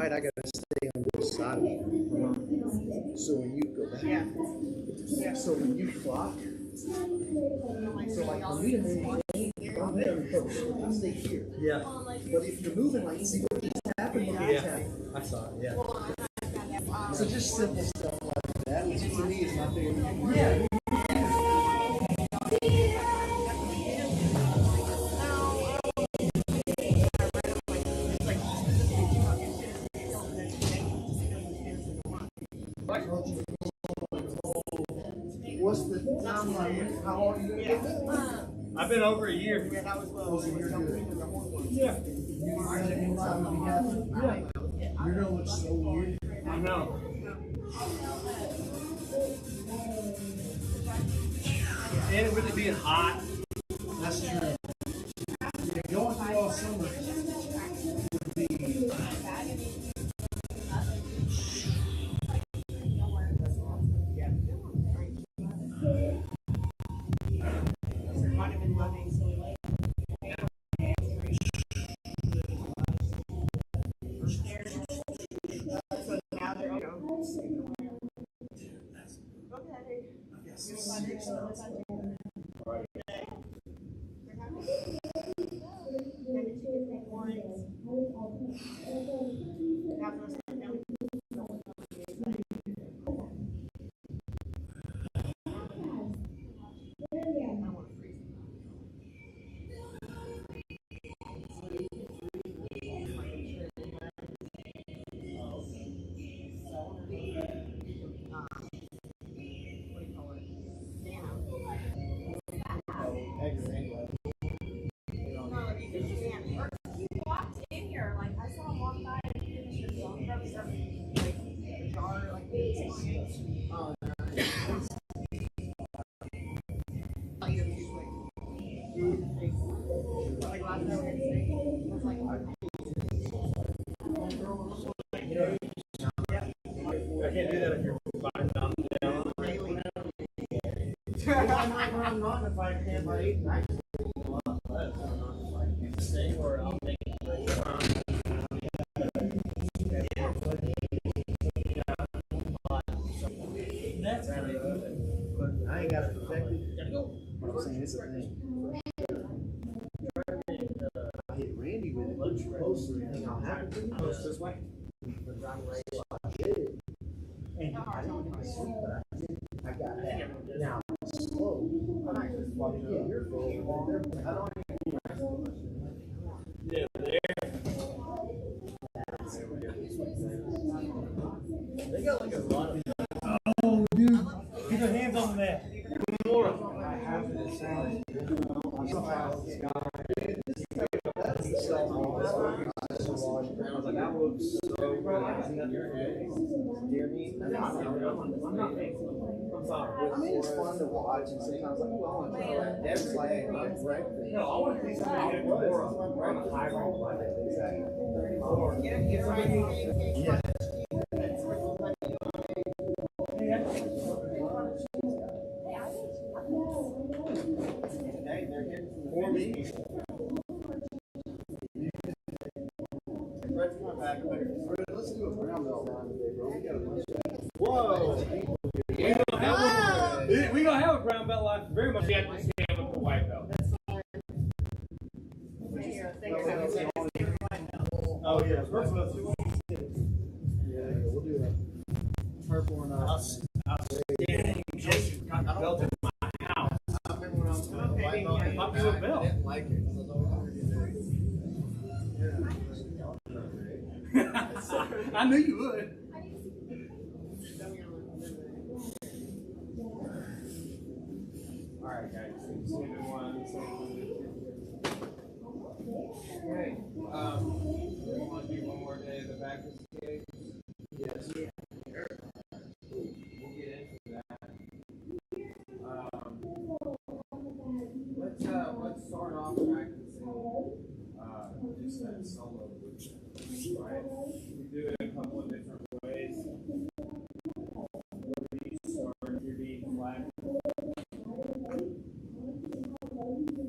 right, I gotta stay on this side of you. So when you go back, so when you clock, so like for me to move, I'm there in coach. I stay here. Yeah. But if you're moving, like, see what just happened? Yeah. I saw it. Yeah. So just simple stuff like that, which to me is my favorite. Yeah. What's the timeline? How long are you going to get? I've been over a year. Yeah, that was well. So you're good. Yeah. You're going to look so weird. I know. And with it being hot. That's true. Yeah, going through all summer would be. I can't do that if you're fine down. I'm not if I can by 8 nights. Stay or I'll make it. That's really good. I ain't got it perfected. But I'm saying it's a thing. I hit Randy with it. Lunch post or anything. I'll have it. Post this way. I did it. And I don't get sleep, but I got that. Now, slow. Yeah, you're full. I don't Yeah, there. They got like a lot of. Oh, dude. Keep your hands on that. I have this sound. I'm so proud of this guy. That looks so good. Dear me. I'm not sorry. I mean, it's fun to watch, and sometimes like, well, I want to try that. Deb's like, hey, I'm breakfast. No, I want to see somebody get more on a high rank. Exactly. Yeah. For me. Let's do a brown belt line today, bro. We got a bunch of. Whoa! We don't have a brown belt line very much yet. We have a white belt. Oh yeah, purple. Yeah, we'll do that. Purple and Outstanding. Just got the belt in my house. I remember when I was doing the white belt. I didn't like it. I knew you would. All right, guys. Okay. We want to do one more day of the practice case. Yes. We'll get into that. Let's start off practicing just that solo movement. Right? We do it a couple of different ways. You start your being flat.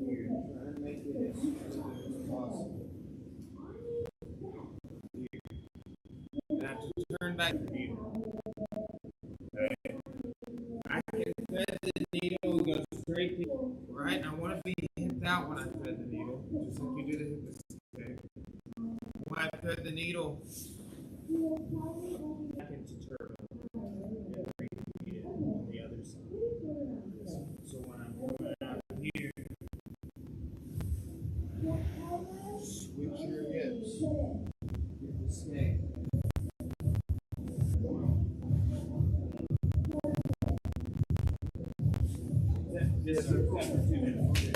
You're trying to make it as smooth as possible. and I have to turn back the needle. Okay. I can thread the needle, go straight to, right? I want to be hipped out when I thread the needle, just like you do the hip assist, okay? When I thread the needle, back into turtle. On the other side. So when I'm coming out here, switch your hips. Get the snake. Yes, sir. 2 minutes.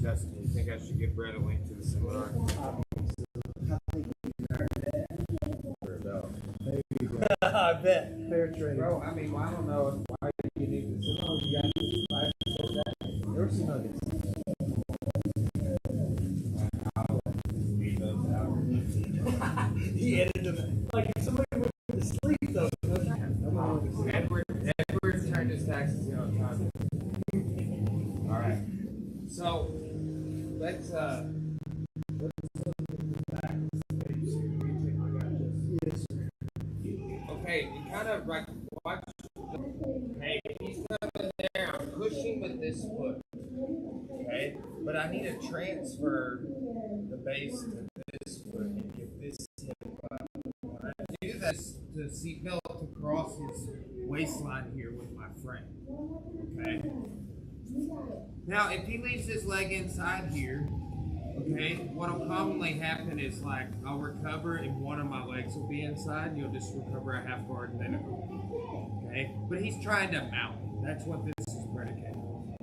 Justin, you think I should give Brett a link to the seminar? There you go. I bet. Fair trade. Bro, I mean, well, I don't know why you need the seminar. You got this. There were some nuggets. He edited them. Like if somebody went to sleep, though. Edward's turned his taxes in on time. All right. So let's look at the back of this page. Yes, sir. Okay, you kind of like watch. Hey, he's coming there. I'm pushing with this foot. Okay, but I need to transfer the base to this foot and get this hip up. When I do that, the seatbelt to cross his waistline here with my friend. Okay. Now, if he leaves his leg inside here, okay, what'll commonly happen is like I'll recover and one of my legs will be inside, and you'll just recover a half guard and then okay. But he's trying to mount. That's what this is predicated on.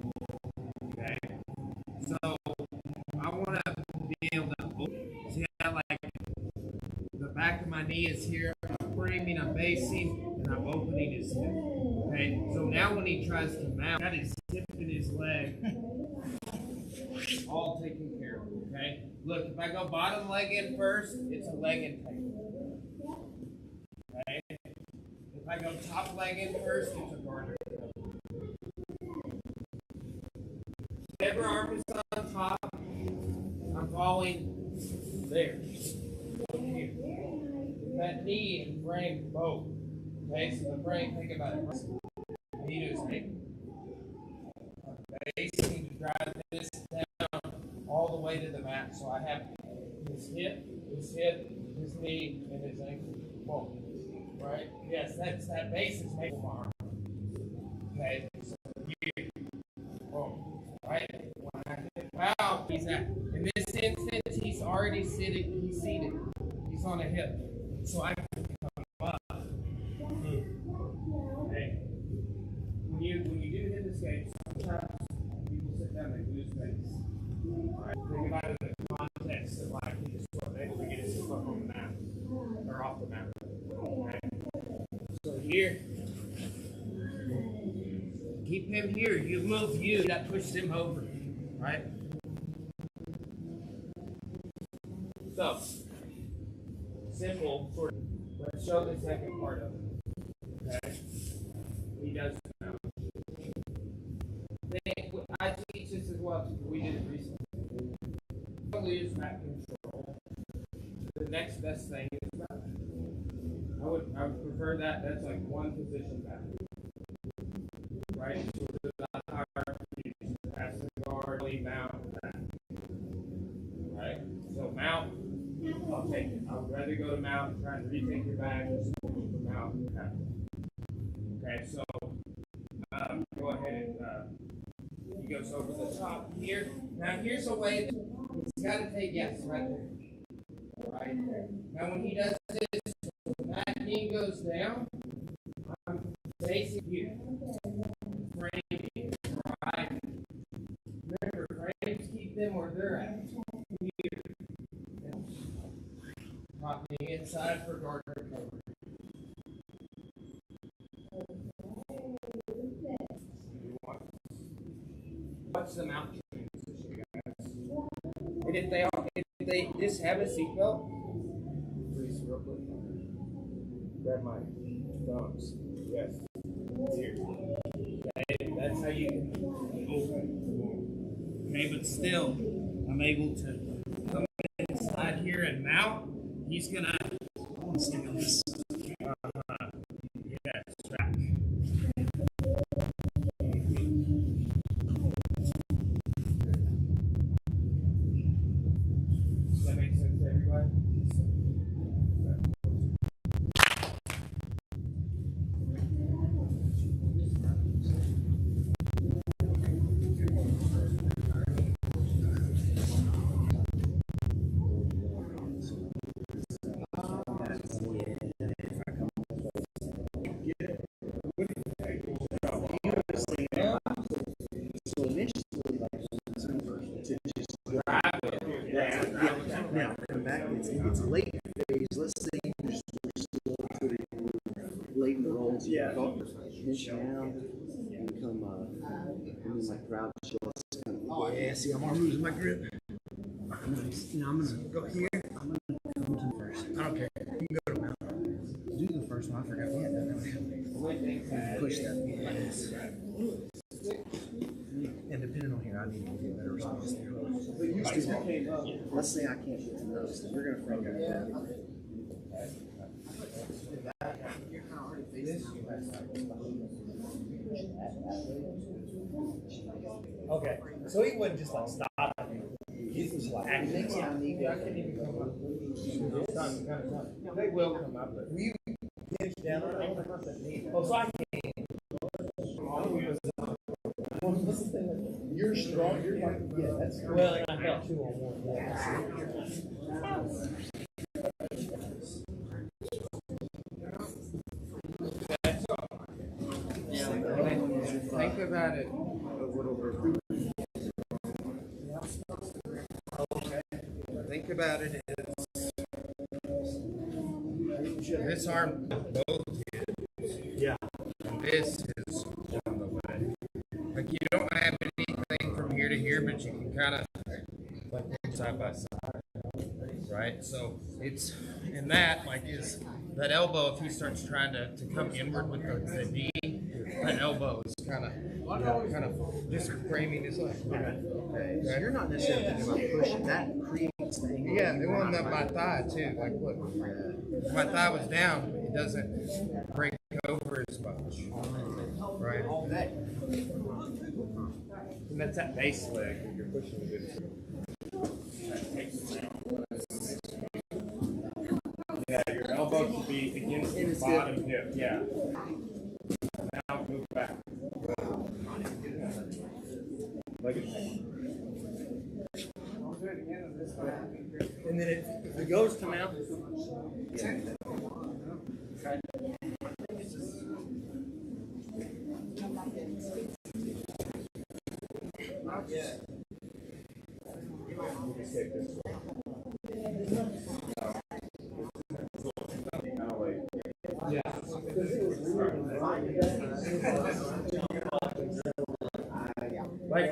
Okay. So I want to be able to see how like the back of my knee is here. I'm framing, I'm basing, and I'm opening his hip. Okay. So now when he tries to mount, got his hip and his leg all taken care of. Okay. Look, if I go bottom leg in first, it's a leg in takeover. Okay. If I go top leg in first, it's a garter. Whatever arm is on top, I'm falling there. Here. That knee and frame both. Okay, so the frame, think about it. Knee to his ankle. Basically to drive this down all the way to the mat. So I have his hip, his knee, and his ankle. Boom. Right? Yes, that base is made for arm. Okay, so here. Boom. Right? Wow, he's at. In this instance, he's already sitting, he's seated. He's on a hip. So I can come up. Okay. think about it in the context of like he just maybe we get his up on the mat or off the mat. Okay. So here, keep him here. You move you, that pushes him over, right? So simple sort of. Let's show the second part of it. Okay. He does it now. I teach this as well. We did it recently. Is back control. The next best thing is back. I would prefer that. That's like one position back. Right? So there's not higher pass the guard, lead mount, back. Right? So mount, I'll take it. I would rather go to mount and try and retake your back or mount. Okay, so go ahead and he goes over the top here. Now here's a way that he's got to take, yes, right there. Right there. Now when he does this, when that knee goes down, I'm facing you. Framing, right? Remember, frames keep them where they're at. Here. Pop the inside for guard recovery. Watch them out position, guys. And if they just have a seatbelt, please real quick. Grab my thumbs. Yes. Here. Okay, that's how you can open. Okay, but still, I'm able to come inside here and mount. He's gonna. I want to stick on this. Yes, track. Does that make sense to everybody? Now, come back. It's late phase. Let's say you're still late in the rolls. Yeah. Pinch down and come and then my crowd show us. Yeah. See, I'm already losing my grip. I'm gonna go here. I'm gonna come to first. I don't care. You can go to mount. Do the first one. I forgot. Yeah, that. Push that like this. And depending on here, I need to get better response there. Let's say I can't get to those. You're going to frame that. Okay, so he wouldn't just like stop. He's just like acting. I can't even come up. They will come up, but Will you pinch down on it? Oh, so I can't. You're strong. You're like, yeah, that's correct. Well, and I felt 2 on 1. think about it. Think about it as this arm both is. Yeah. And this is on the way. Like you don't have anything from here to here, but you can kind of like side by side, right? So it's in that like is that elbow. If he starts trying to come inward with the knee, that elbow is kind of just framing his leg. Okay. So you're not necessarily thinking about pushing. That creates the angle. Yeah, they want that my thigh too. Like look, if my thigh was down, it doesn't break over as much, right? And that's that base leg that you're pushing with it. Yeah, your elbow should be against the bottom hip. Yeah. Now move back. Like And then if it goes to mount, escape this way. Yeah.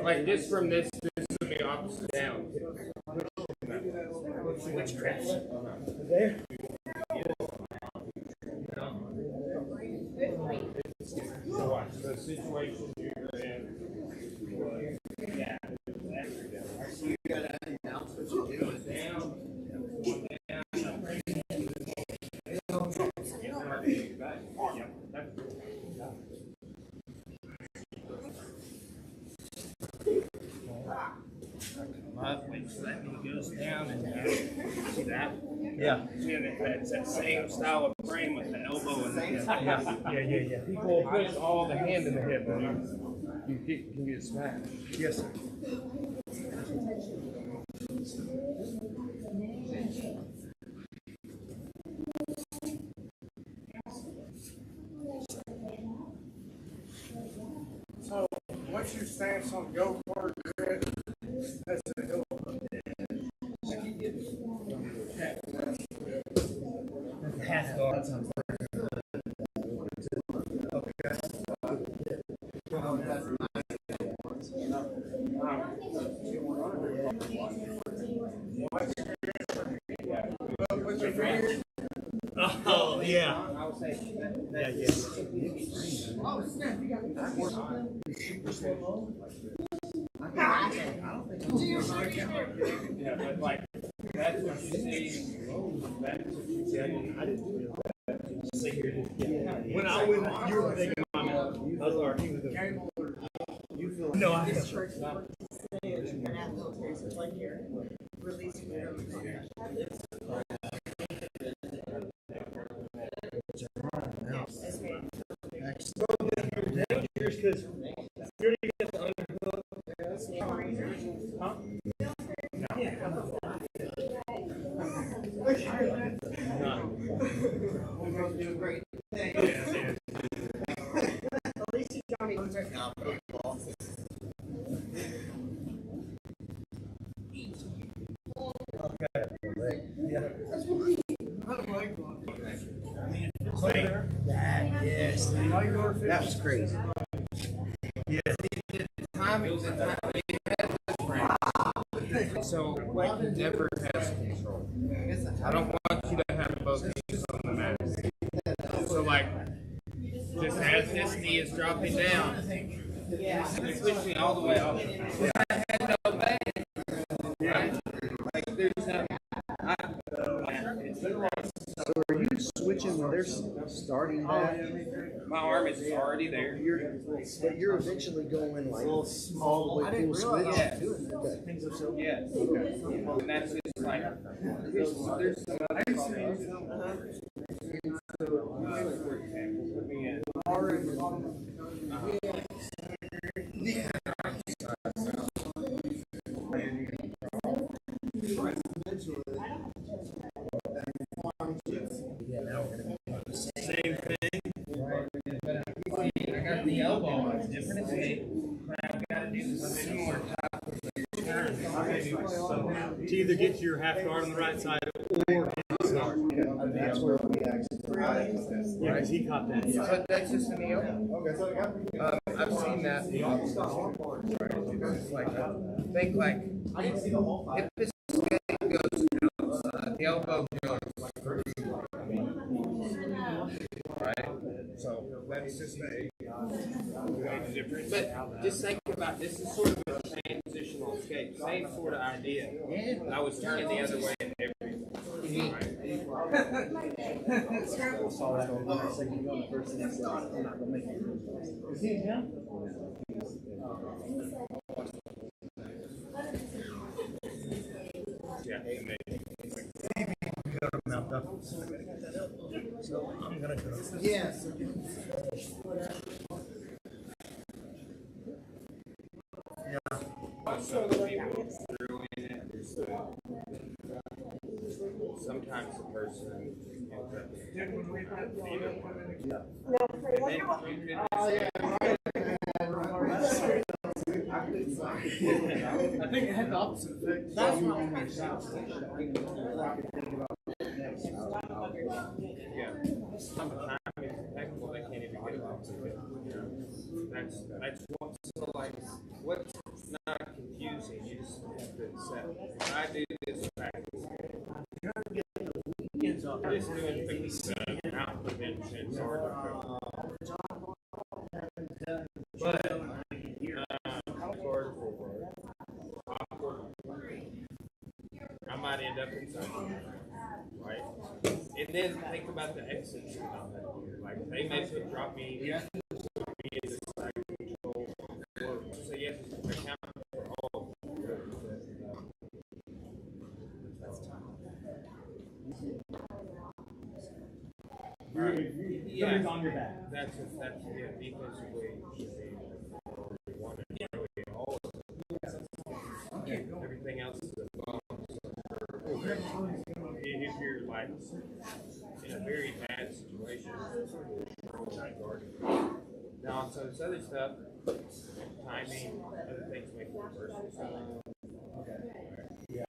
Like this from this would be opposite down. Witchcraft. There. So watch the situation you're in. Yeah. So you gotta announce what you're doing. Down. So that knee goes down and see that? Yeah. See, and it's that same style of frame with the elbow and the hip. Yeah. People put all the hand in the hip and you can get smashed. Yes, sir. So, what's your stance on go for grid as a hill? Half guard. Oh, yeah. Yeah, but like, that's what you see. That's what you see. I didn't do that. When I went, you were thinking, I was arguing with him. No, I have. Because you're going to get the underhook. Huh? That was crazy. Yeah. The timing was so like he never has control. I don't want you to have both knees on the mat. So like just as this knee is dropping down, it's pushing all the way off. I had no bang. Right? Like there's no So are you switching when they're starting that? my arm is already there. But you're eventually going like all the way full switch. Yeah. Okay. Yeah. And that's just like there's some other things. For example, put me in. Same thing. I got the elbow. It's different escape. But I've got to do the similar type of To either get to your half guard on the right side or get the guard. That's where we actually. Yeah, because he caught that. Yeah. But that's just in the elbow. I've seen that the opposite. Right? It's like think like if this escape goes outside, the elbow goes through. Right? So that's just a different. But just think about this is sort of a transitional escape, same sort of idea. I was turning the other way in everything. Right? Yeah, amazing. So I'm gonna go. Yes. Some people threw in it. Sometimes the person ends up I think it had the opposite effect. That's You what on your south station. I can think about next. Yeah. Sometimes it's technical, they can't even get along with it. You know, that's what, so like, what's not confusing, you just have to accept. When I do this practice, just doing things, out prevention, but, I might end up in something, right? And then think about the exits and all that. Like, they may could drop me, in this side control, or so you have to account for all of Somebody's on your back. That's defensively should be one and really all of it. Everything else is a bonus. If you're like in a very bad situation, now so this other stuff, timing, other things make it worse. Yeah.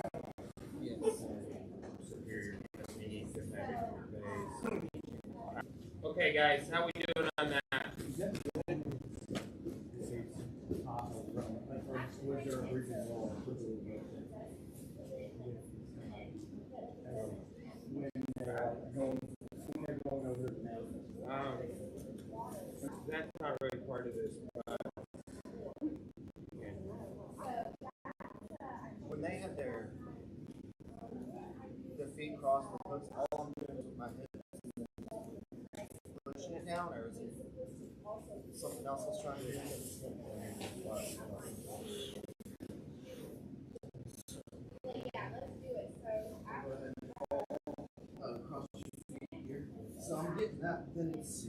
Superior technique, base. Okay, guys, how we doing on that? That's not really part of this, but When they had their feet crossed with hooks, all I'm doing is with my hips pushing it down, or is it something else I was trying to do? So I'm getting that, then it's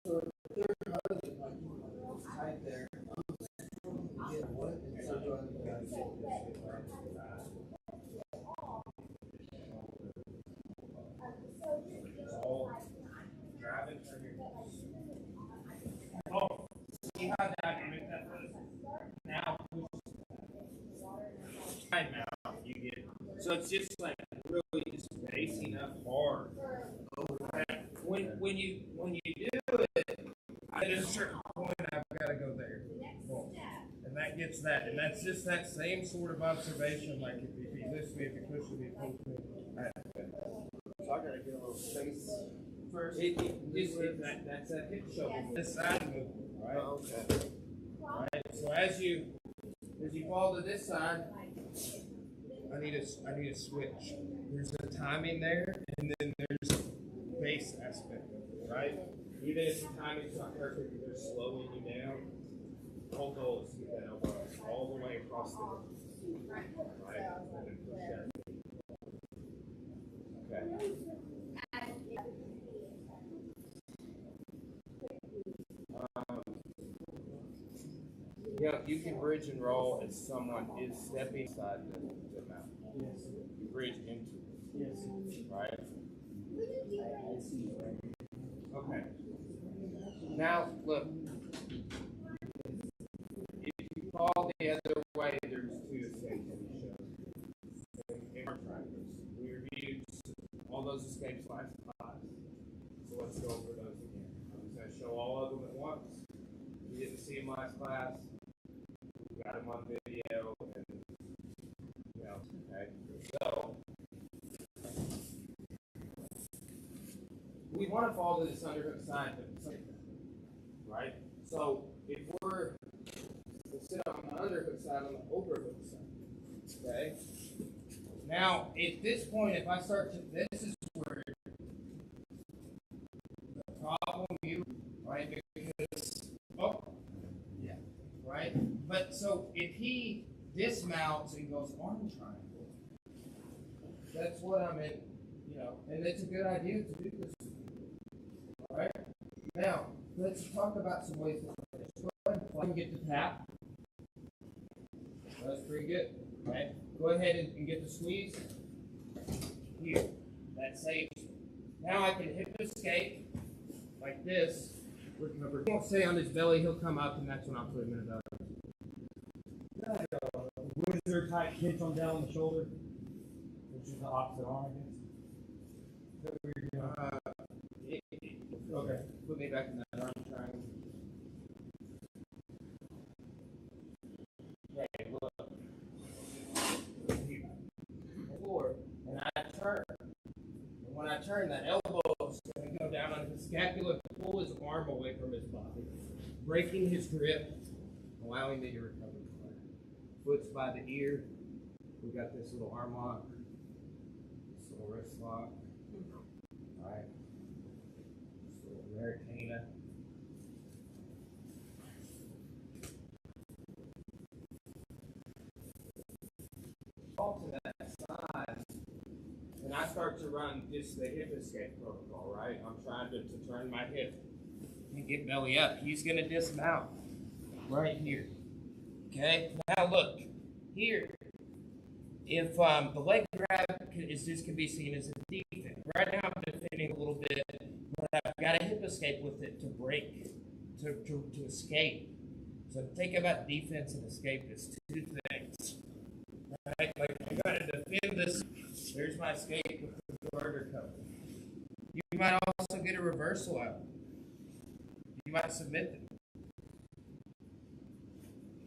so third hug, like it's tight there. Yeah, what? And so do oh, see how dynamic that was? Now, right now, you get, so it's just like really just basing up hard. When you do it, at a certain point, I've got to go there. Boom. And that gets that. And that's just that same sort of observation, like if you listen, if you push me, push me. So I gotta get a little space first. That's that hip shovel. This side movement, right? Oh, okay. Right. So as you fall to this side, I need a switch. There's the timing there, and then there's the base aspect of it, right? Even if the timing's not perfect, they're slowing you down. The whole goal is to get that elbow all the way across the room. Right? And then push that. Okay. Yeah, you can bridge and roll if someone is stepping inside the mount. Yes. You bridge into it. Yes. Right? I see. Okay. Now, look. If you fall the other way, there's two escapes in the show. In our practice, we reviewed all those escapes last class. So let's go over those again. I'm just going to show all of them at once. You didn't see them last class. We got them on video. And, you know, okay. So, we want to fall to this underhook side, right? So if we'll sit on the underhook side on the overhook side, okay? Now, at this point, if I start to, this is where the problem you, right? Because, oh, yeah, right? But so if he dismounts and goes arm triangle, that's what I'm in, you know, and it's a good idea to do this. Right? Now, let's talk about some ways to finish. Go ahead and get the tap. That's pretty good. Right? Go ahead and get the squeeze. Here. That saves. Now I can hip escape like this recover. He won't stay on his belly. He'll come up, and that's when I'll put him in a belly. Wizard type pinch on down on the shoulder, which is the opposite arm, I guess. Okay, put me back in that arm triangle. Okay, look. Forward, and I turn. And when I turn, that elbow is going to go down on his scapula, pull his arm away from his body, breaking his grip, allowing me to recover. Foot's by the ear. We got this little arm lock, this little wrist lock. All right. This little Americana. Off to that side, and I start to run just the hip escape protocol, right? I'm trying to turn my hip and get belly up. He's going to dismount right here. Okay, now look, here, if the leg grab can be seen as a defense. Right now I'm defending a little bit, but I've got a hip escape with it to break, to escape. So think about defense and escape as two things. Right? Like I gotta defend this. There's my escape with the garter cover. You might also get a reversal out. You might submit them.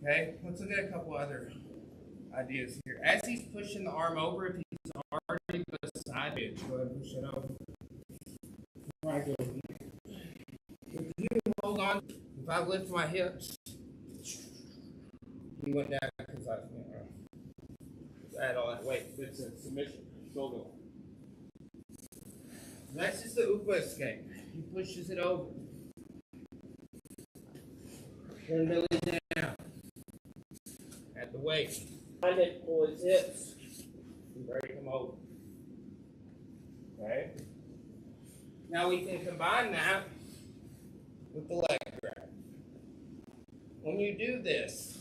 Okay, let's look at a couple other ideas here. As he's pushing the arm over, if he's already beside it, go ahead and push it over. Right, go. If you hold on, if I lift my hips, he went down because I add all that weight. It's a submission, shoulder. That's just the Upa escape. He pushes it over. Turn belly down. At the waist. Find it, pull his hips, and break him over. Okay? Now we can combine that with the leg grab. When you do this,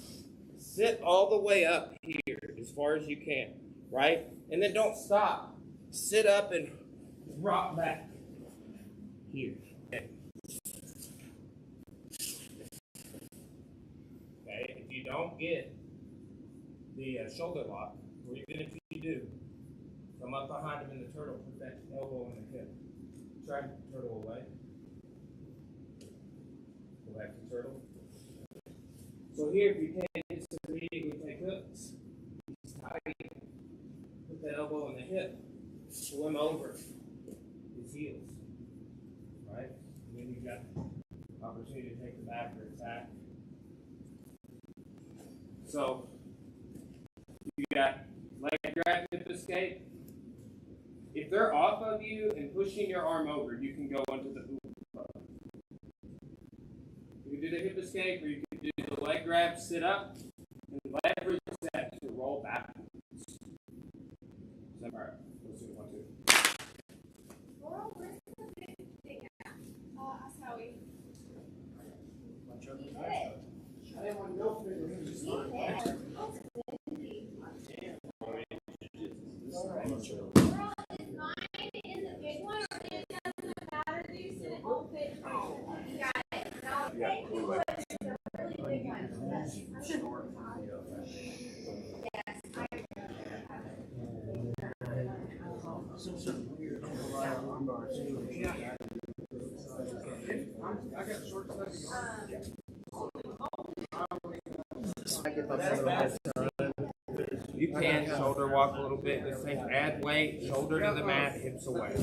sit all the way up here as far as you can, right? And then don't stop. Sit up and rock back here. Okay. Okay, if you don't get the shoulder lock, or even if you do, come up behind him in the turtle, put that elbow in the hip. Try to turtle away. Go back to turtle. So here, if you can't just immediately take hooks, just tight. Put that elbow in the hip, pull him over his heels. Right? And then you've got the opportunity to take the back or attack. So you got leg grab, hip escape. If they're off of you and pushing your arm over, you can go into the Upa. You can do the hip escape, or you can do the leg grab, sit up, and leverage that to roll backwards. All right, let's do it. 1, 2. Laurel, where's the big thing at? Ask Howie. He did it. I didn't want to go for it. He did. Laurel, is mine in the big one, or is it doesn't matter? Do you sit it all fit? You got it. No, thank you, but it's a really big one. Yes, I got short stuff. You can shoulder walk a little bit. Just think, add weight, shoulder to the mat, hips away. It's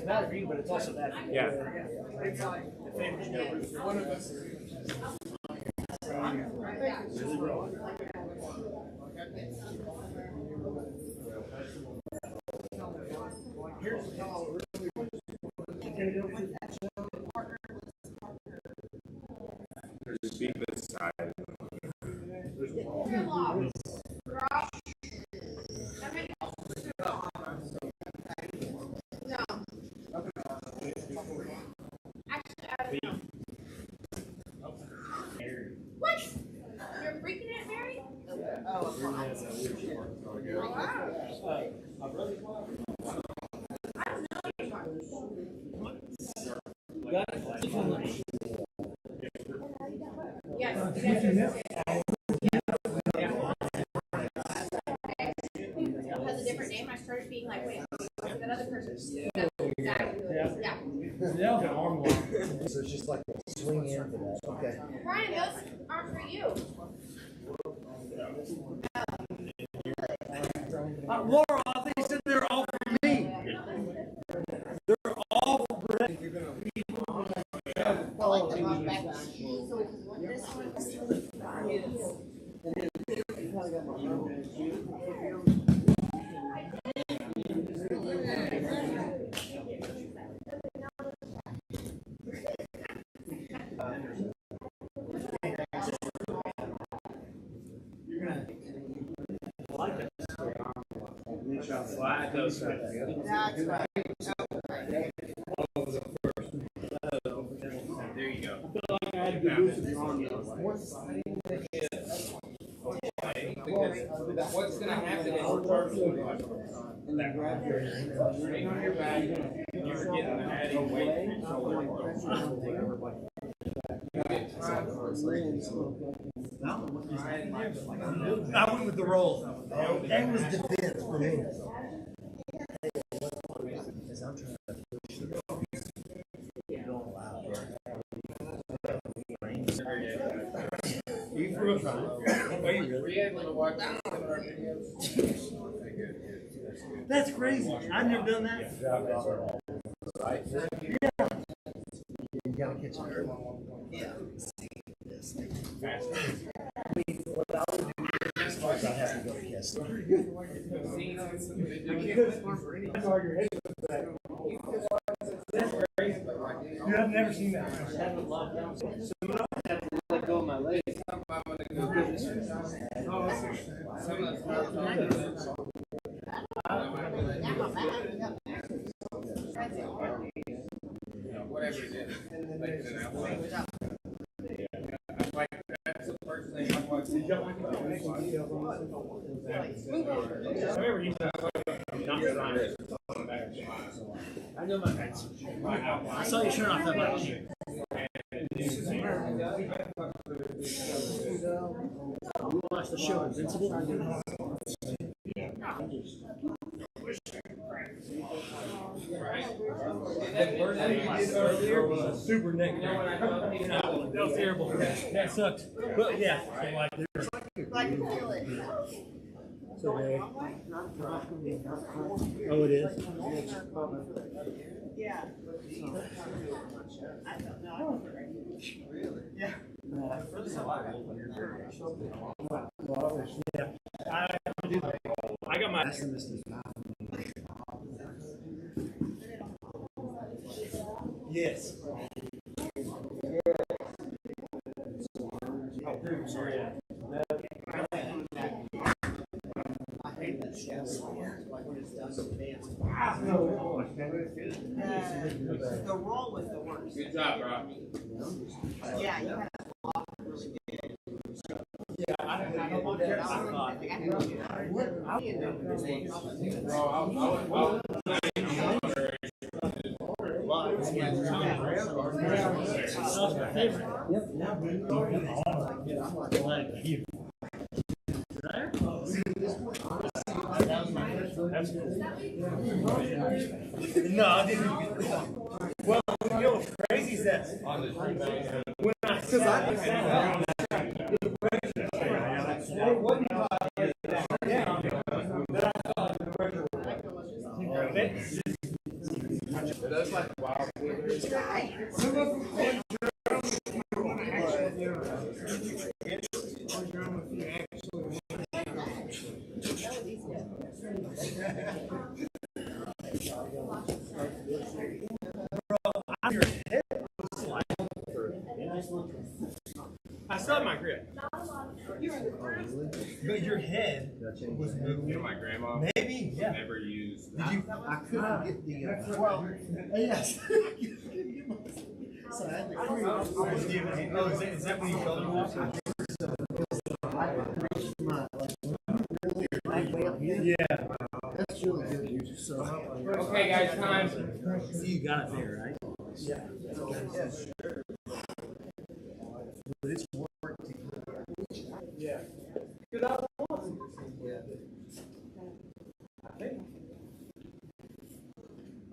bad for you, but it's also bad for you. Yeah. One of us. Here's the call. Just be beside him. What? You're freaking it, Mary? Oh, wow. I don't know. Has a different name. I started being like, wait, that other person. That's exactly who it is. Yeah. So it's just like a swing in for that. Okay. Brian, those aren't for you. Laura, I think you said they're all for me. They're all for Brett. I like the wrong background. This one. Slide those things. That's right. There you go. What's going to happen is straight on your back, you're getting the added weight. I went with the roll. That was defense for me. I'm trying to push the don't allow You threw it. Were you able to watch some of our videos? That's crazy. I've never done that. right? Yeah. You gotta catch it. Yeah. What I'll do is I have to go to Kessler. Dude, I've never seen that. Let go of my legs. Whatever it is. Like, that's the first thing I'm watching. I know my friends. I saw you turn off that much. You watch the show Invincible? That first thing you did earlier was super negative. That was terrible. That sucked. But yeah, so Like feel it. oh, it is. Yeah. I don't know. Really? Yeah. Yeah. I got my. Yes. Oh, sorry. The roll was the worst. Good job, Rob. Yeah, you had to block really good. Yeah, I don't want to. No, I didn't. Well, you know what's crazy is that when I That's like wild. I still have my grip. But your head was moving. You know, my grandma Maybe, yeah. never used. Did you? I couldn't get the well, yes. So I had to Oh, is that when you fell off? Yeah. That's really good. So Okay, guys, time. So you got it there, right? Yeah. Yeah, sure. But it's work to Yeah. Good out. yeah.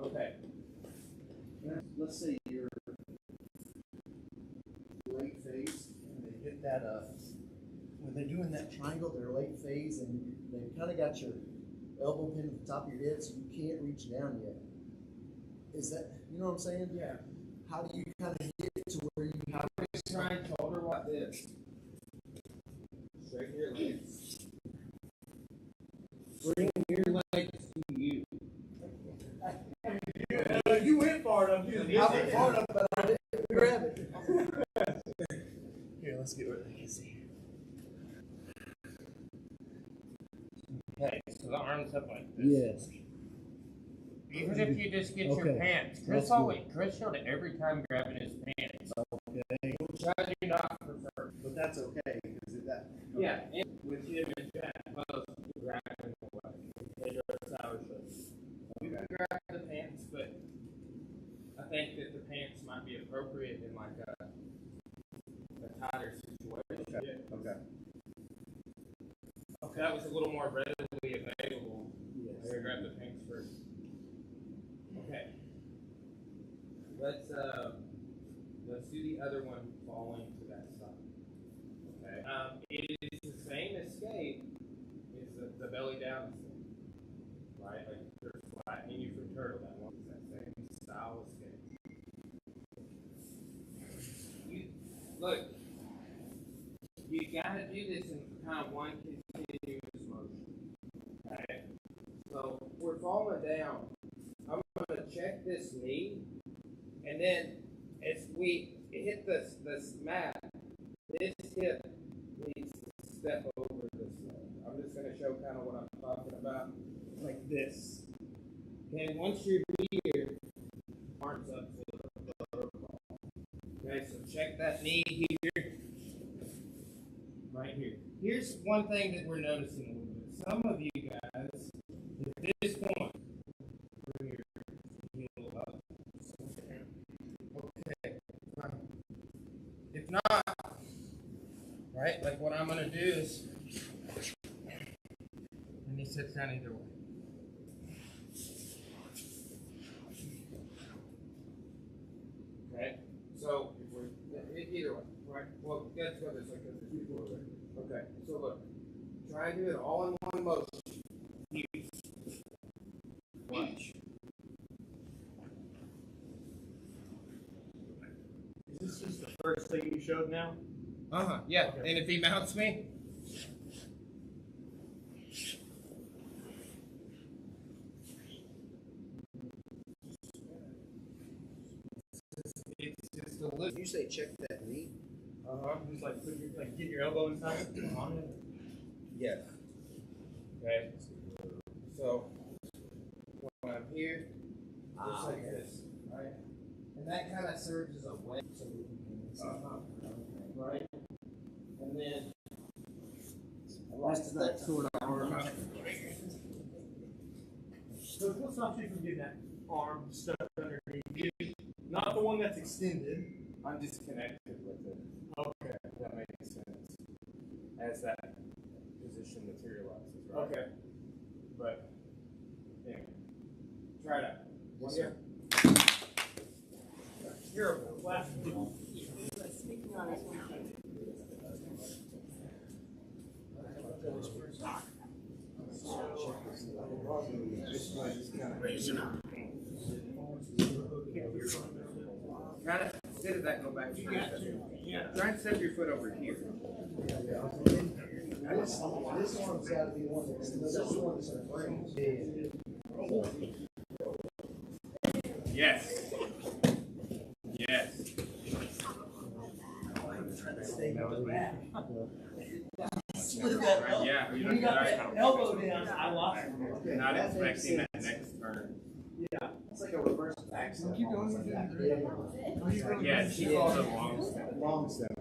Okay. Let's say you're late phase and they hit that when they're doing that triangle, they're late phase and they've kind of got your elbow pin at the top of your head, so you can't reach down yet. Is that, you know what I'm saying? Yeah. How do you kind of get to where you have Try and shoulder like this. Straighten your legs. Bring your legs to you. You went far enough. I went far enough, but I didn't grab it. Here, let's get rid of this. Okay, so the arms up like this. Yes. Even if you just get your Okay. pants. That's Chris showed it every time grabbing his pants. Okay. Which I do not prefer. But that's okay, because that. Yeah, and with him and Jack both grabbing away. They go sour shows. You can grab the pants, but I think that the pants might be appropriate in like a tighter situation. Okay. Okay. Okay, that was a little more readily available. Yes. I'm gonna grab the pants first. Okay. Let's do the other one falling to that side. Okay. It is the same escape as the belly down escape. Right? Like you're flattening you from turtle that one. It's that same style escape. You gotta do this in kind of one continuous motion. Okay? So we're falling down. I'm gonna check this knee, and then as we hit this mat, this hip needs to step over this leg. I'm just gonna show kind of what I'm talking about, like this. Okay, once you're here, arms up to the butterfly. Okay, so check that knee here, right here. Here's one thing that we're noticing a little bit. Some of you guys, at this point, bring your heel up. Okay, fine. If not, right, like what I'm going to do is, and he sits down either way. Okay, so if we're either way, right? Well, let's go this way because there's people over there. Okay, so look, try and do it all in one motion. Here. Watch. Is this just the first thing you showed now? Yeah. Okay. And if he mounts me, it's just a little. You say check that knee? Just like get your elbow inside on it. Yes. Okay. So when I'm here, just like this, right? And that kind of serves as a wedge, so we can right? And then that sort of arm. So what's not you from getting that arm stuck underneath you? Not the one that's extended. I'm disconnected with it. Okay. If that makes sense. As that position materializes, right? Okay. But anyway, try it out. Yes, Here. Here. Speaking on his Kind of, instead of that, go back to your Try and step your foot over here. This one's got to be one that's this one's in frame. Yes. Yes. Right, yeah, you When you got right. that elbow down, I lost it. Not expecting that next turn. Yeah. It's like a reverse back step. Keep going. Yeah, she called it long step. Long step.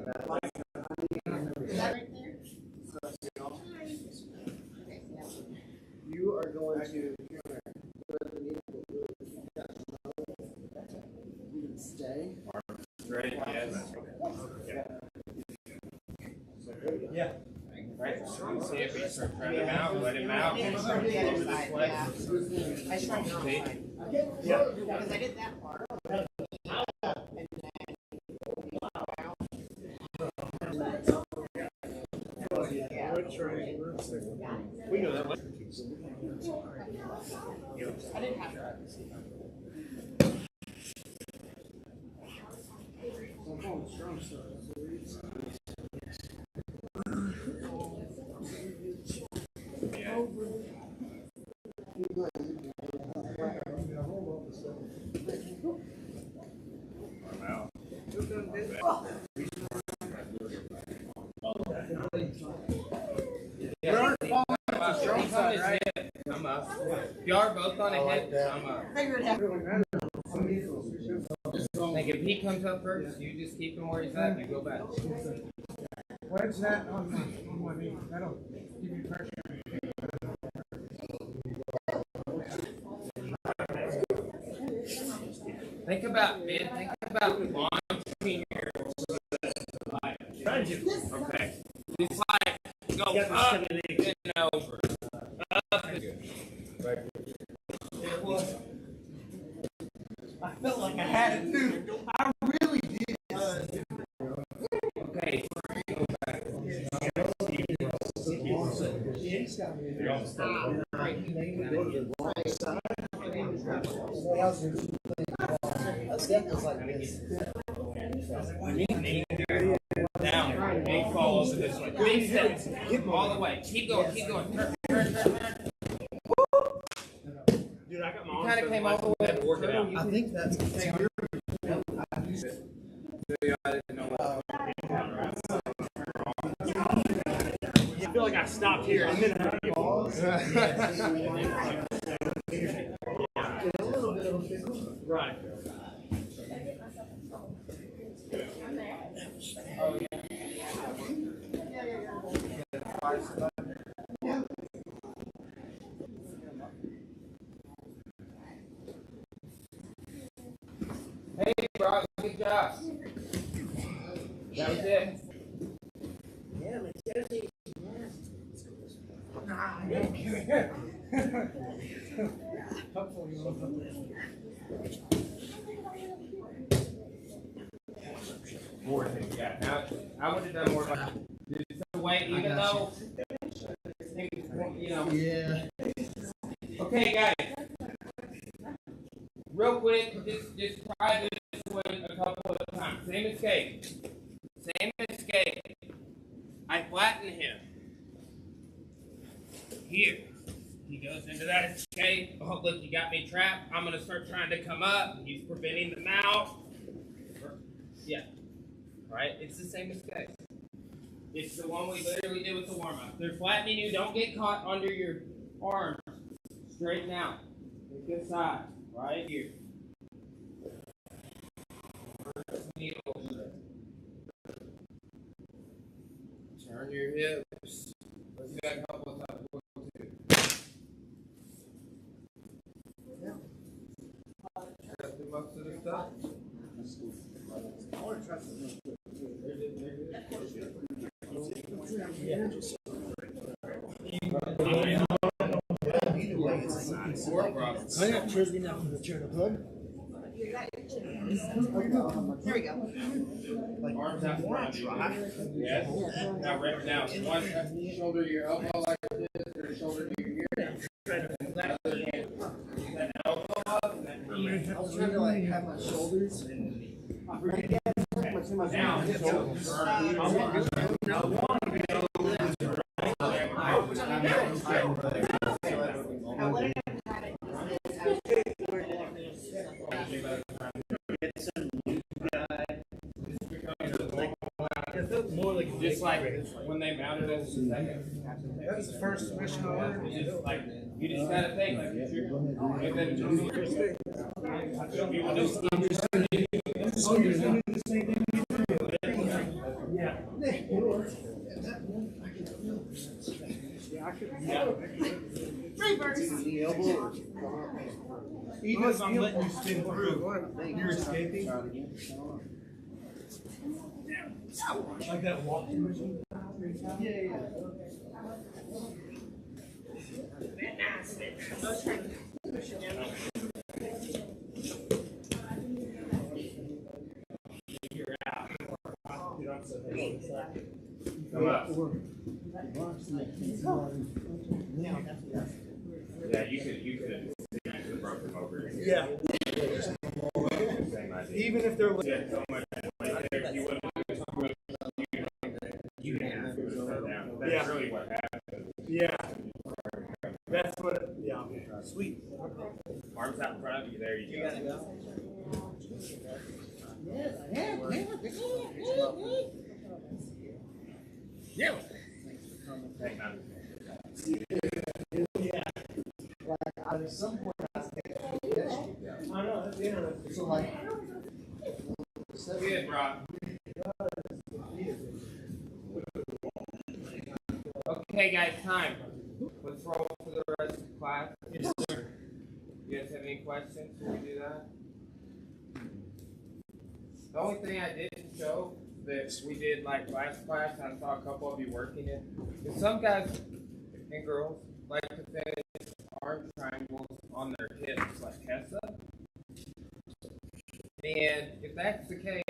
You are going to put the needle Stay. Straight, yes. Yeah. Right. See if he starts running him out, let him out. Yeah, start the other side, yeah. I started the other side. Yeah. Because I did that part. We know that one. I didn't have to. Come up. If y'all are both on a hip, come up. Figure it out. Like if he comes up first, you just keep him where he's at, you go back. Wedge that on my knee. That'll give you pressure. Think about launching your okay. It's like go up and over. Up and I felt like I had it too. I really did. okay. Go back. Down. Big falls this way. Big steps. All the way. Keep going. Keep going. Turn. Dude, I got my You kind of came all the way to work it out. I think that's I feel like I stopped here and then right. Oh, yeah. Hey, bro, good job. That was it. Yeah, McKenzie. Hopefully you will. More things, yeah. Now, I would have done more like the way, even though, you know. Yeah. Okay, guys. Real quick, just try this one a couple of times. Same escape. Same escape. I flatten him. Here. He goes into that escape. Oh, look, you got me trapped. I'm going to start trying to come up. He's preventing the mouth. Yeah. Right? It's the same escape. It's the one we literally did with the warm-up. They're flattening you. Don't get caught under your arms. Straighten out. Take this side. Right here. Turn your hips. Let's do that a couple of times. 1, 2. Yeah. That's the most of the stuff. I want to try something. Either way, it's like I got Trisby now from the chair to hood. There we go. Like, Arms out front. Yes. Now, right now, one shoulder to your elbow like this, or shoulder to your ear. That elbow up, and then knee. I was trying to like have my shoulders and Now, hips just like when they mounted us. That's the first mission order. Just like you just gotta think like and then you will just Yeah. I can feel this. Yeah, I could. The elbow. Even if I'm letting you spin through, you're escaping. Like that walking machine. Yeah. You're out. Come up. Yeah, you could have broke them over. Yeah. Same idea. Even if they're Yeah, so much right there, you wouldn't you didn't have to slow down. That's Yeah. really what happened. yeah. That's what yeah. Sweet. Arms out in front of you, there you go. Yeah. Hey, man. At some point, I think I know, that's the internet. so like. Good, Brock. Okay, guys, time. Let's roll for the rest of the class. Yes, sir. You guys have any questions before we do that? The only thing I didn't show that we did like last class, and I saw a couple of you working it, is some guys and girls like to finish arm triangles on their hips like Tessa. And if that's the case,